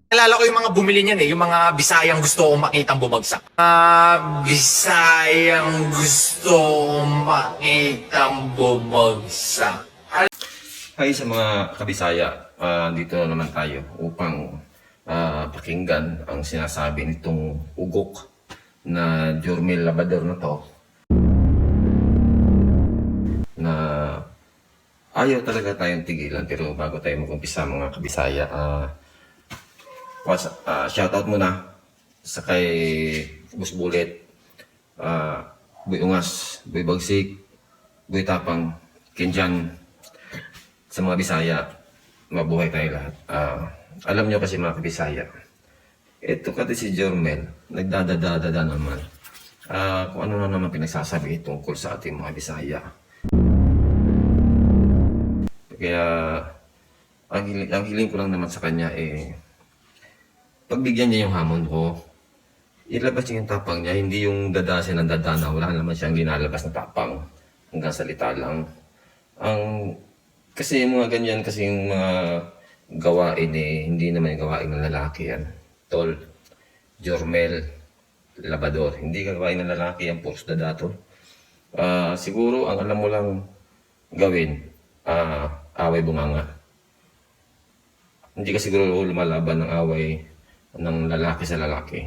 Alala ko yung mga bumili niyan eh, yung mga Bisayang gusto kong makitang bumagsak. Bisayang gusto kong makitang bumagsak. Hi sa mga kabisaya, dito na naman tayo upang pakinggan ang sinasabi nitong ugok na Jormel Labador na to na ayaw talaga tayong tigilan. Pero bago tayo mag-umpisa mga kabisaya, shoutout muna sa kay Bus Bullet, Boy Ungas, Boy Bagsik, Boy Tapang, Kinjan, sa mga Bisaya, mabuhay tayo lahat. Alam nyo kasi mga Bisaya, ito kasi si Jormel, nagdadadadada naman. Kung ano na naman pinagsasabi tungkol sa ating mga Bisaya. Kaya, ang hiling ko lang naman sa kanya pagbigyan niya yung hamon ko, ilabas niya yung tapang niya, hindi yung dadasin ng dadana. Wala naman siyang linalabas na tapang. Hanggang salita lang. Kasi yung mga ganyan, kasi yung mga gawain hindi naman yung gawain ng lalaki yan. Tol, Jormel, Labador, hindi gawain ng lalaki yan, puros dadato. Siguro, ang alam mo lang gawin, away bunganga. Hindi ka siguro lumalaban ng away ng lalaki sa lalaki.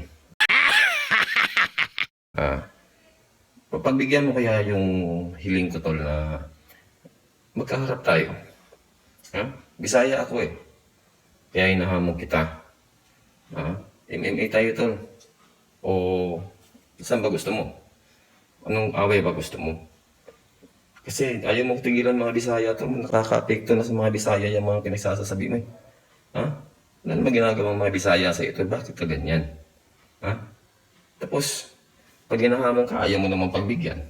Pagbigyan mo kaya yung hiling ko tol na magkaharap tayo. Bisaya ako eh. Kaya hinahamon kita. MMA tayo tol. O saan ba gusto mo? Anong away ba gusto mo? Kasi ayaw mong tigilan mga Bisaya tol. Nakaka-apekto na sa mga Bisaya yung mga pinagsasasabi mo eh. Ano naman ginagawang mga Bisaya sa ito? Bakit ka ganyan? Tapos, pag hinahamon ka, ayaw mo naman pagbigyan.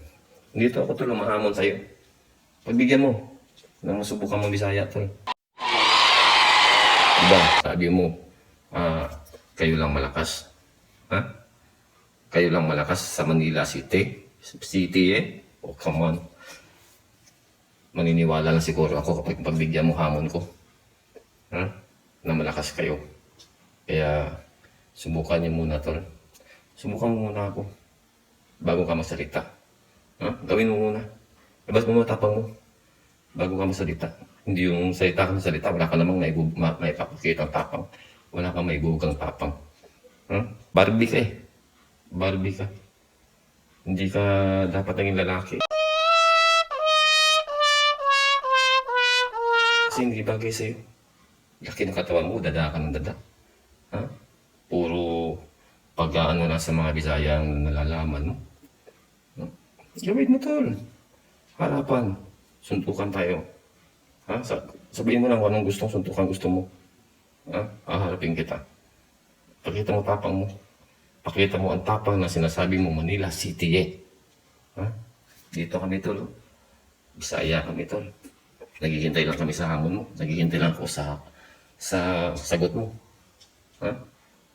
Dito ako tol, mahamon sa'yo. Pagbigyan mo. Nang masubukan mong Bisaya tol. Diba? Sabi mo, kayo lang malakas. Kayo lang malakas sa Manila City. Oh, come on. Maniniwala lang siguro ako kapag pagbigyan mo hamon ko. Na malakas kayo. Kaya, subukan niyo muna tol. Subukan mo muna ako. Bago ka magsalita. Gawin mo muna. Labas mo muna tapang mo. Bago ka magsalita. Hindi yung salita ka ng salita, wala ka namang maipapakita ang tapang. Wala kang maibugang tapang. Barbie ka eh. Barbie ka. Hindi ka dapat naging lalaki. Kasi hindi bagay sa'yo. Laki ng katawan mo, dada ka ng dada. Puro pag-aano na sa mga Bisaya ang nalalaman mo. Gawin mo tol. Harapan. Suntukan tayo. Sabihin mo lang kung anong gustong suntukan gusto mo. Haharapin kita. Pakita mo tapang mo. Pakita mo ang tapang na sinasabi mo Manila City Dito kami tol. Bisaya kami tol. Naghihintay lang kami sa hamon mo. Naghihintay lang ako sa sagot mo.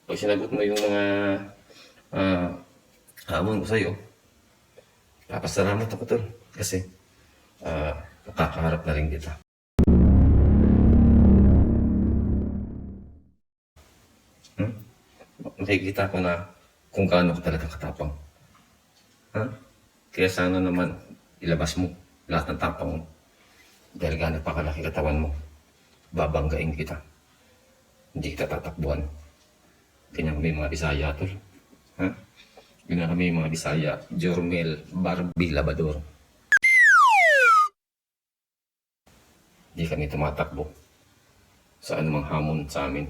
Pag sinagot mo yung mga hamon ko sa'yo, papasalamat ako tol. Kasi nakakaharap na rin kita. Nakikita ko na kung gaano ka talaga katapang. Kaya sana naman ilabas mo lahat ng tapang mo. Dahil gaano pa kalaki katawan mo, babanggain kita. Hindi kita tatakbuhan. Ganyan kami mga Bisaya tol. Ganyan kami mga Bisaya. Jormel Barbie Labador. Hindi kami tumatakbo sa anumang hamon sa amin.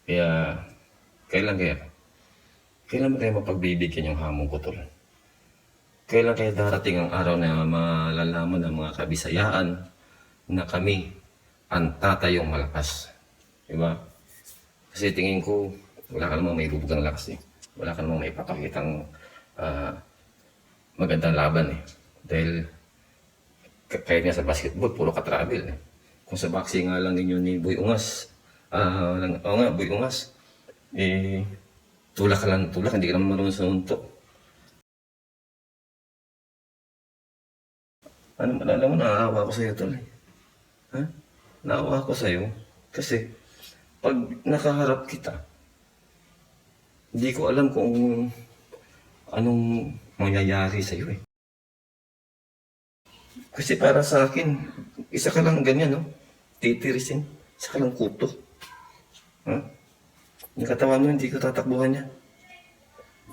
Kaya, kailan mo kayo mapagbibigyan yung hamon ko tol? Kailan kaya darating ang araw na malalaman ng mga kabisayaan na kami ang tatayong malakas? Diba? Kasi tingin ko, wala ka namang may bubugang lakas eh. Wala ka namang may papakitang magandang laban eh. Dahil kahit nga sa basketball, puro ka travel eh. Kung sa boxing nga lang ninyo ni Boy Ungas, Boy Ungas, tulak ka lang, tulak, hindi ka naman marunong sa untok. Alam mo, naawa ko sa'yo tol eh. Naawa ko sa'yo kasi pag nakaharap kita, hindi ko alam kung anong mangyayari sa'yo eh. Kasi para sa akin, isa ka lang ganyan, no? Titirisin. Isa ka lang kuto. Ha? Yung katawan mo, hindi ko tatakbuhan yan.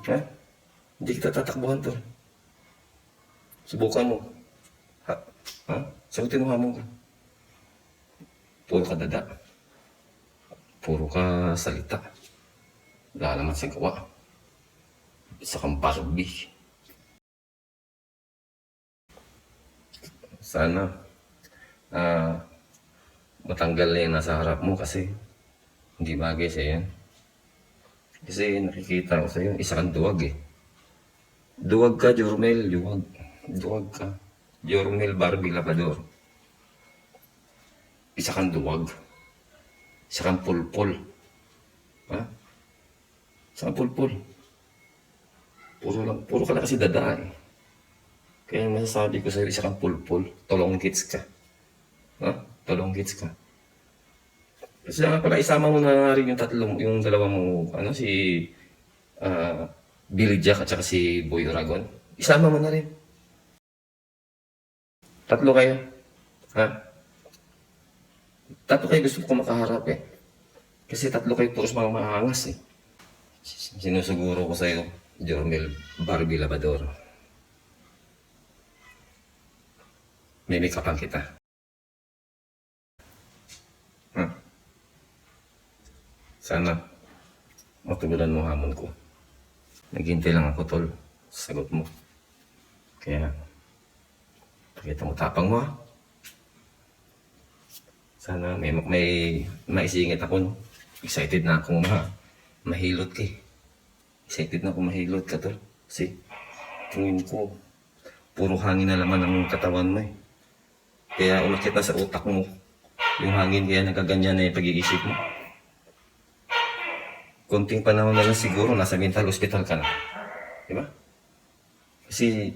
Ha? Hindi kita tatakbuhan to. Subukan mo. Ha? Ha? Sagutin mo hamon ka. Puro ka dada. Puro ka salita. Wala naman sa gawa. Isa kang Barbie. Sana matanggal na yung nasa harap mo kasi hindi bagay sa yan. Kasi nakikita ko sa'yo, isa kang duwag eh. Duwag ka, Jormel. Duwag ka. Jormel Barbie Labrador. Isa kang duwag. Isa kang pulpul. Ha? Isa kang pulpul. Puro ka na kasi dada eh. Kaya masasabi ko sa'yo, isa kang pulpul. Tolong gits ka. Ha? Tolong gits ka. Kasi nga pala, isama mo na rin yung dalawa mo, si Billy Jack at saka si Boy Dragon. Isama mo na rin. Tatlo kayo. Ha? Tatlo kayo gusto ko makaharap eh. Kasi tatlo kayo puros mga maangas eh. Sinusuguro ko sa'yo, Jormel Barbie Labrador. May make-upan kita. Sana matugulan mo hamon ko. Naghintay lang ako, tol. Sagot mo. Kaya, pakita mo tapang mo, ha? Sana may maisingit ako, no? Excited na akong mahilot ka eh. Excited na akong mahilot ka, tol. Kasi, tingin ko, puro hangin na laman ang katawan mo eh. Kaya umakit na sa utak mo yung hangin, kaya nagaganyan na yung pag-iisip mo. Konting panahon na lang siguro, nasa mental hospital ka na. Diba? Kasi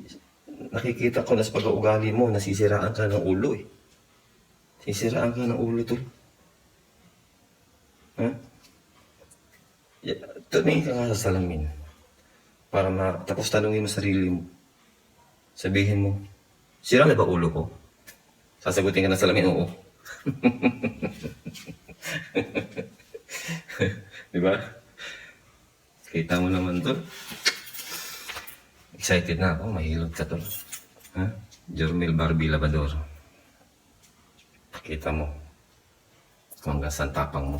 nakikita ko na sa pag-uugali mo, nasisiraan ka ng ulo eh. Sisiraan ka ng ulo to. Ha? Tumingin ka nga sa salamin. Tapos tanungin mo sarili mo. Sabihin mo, sira na ba ulo ko? Sasagutin ka ng salamin, oo. Diba? Kita mo naman to. Excited na ako, mahilot ka to. Ha? Jormel Barbie Labrador. Pakita mo kung hanggang saan tapang mo.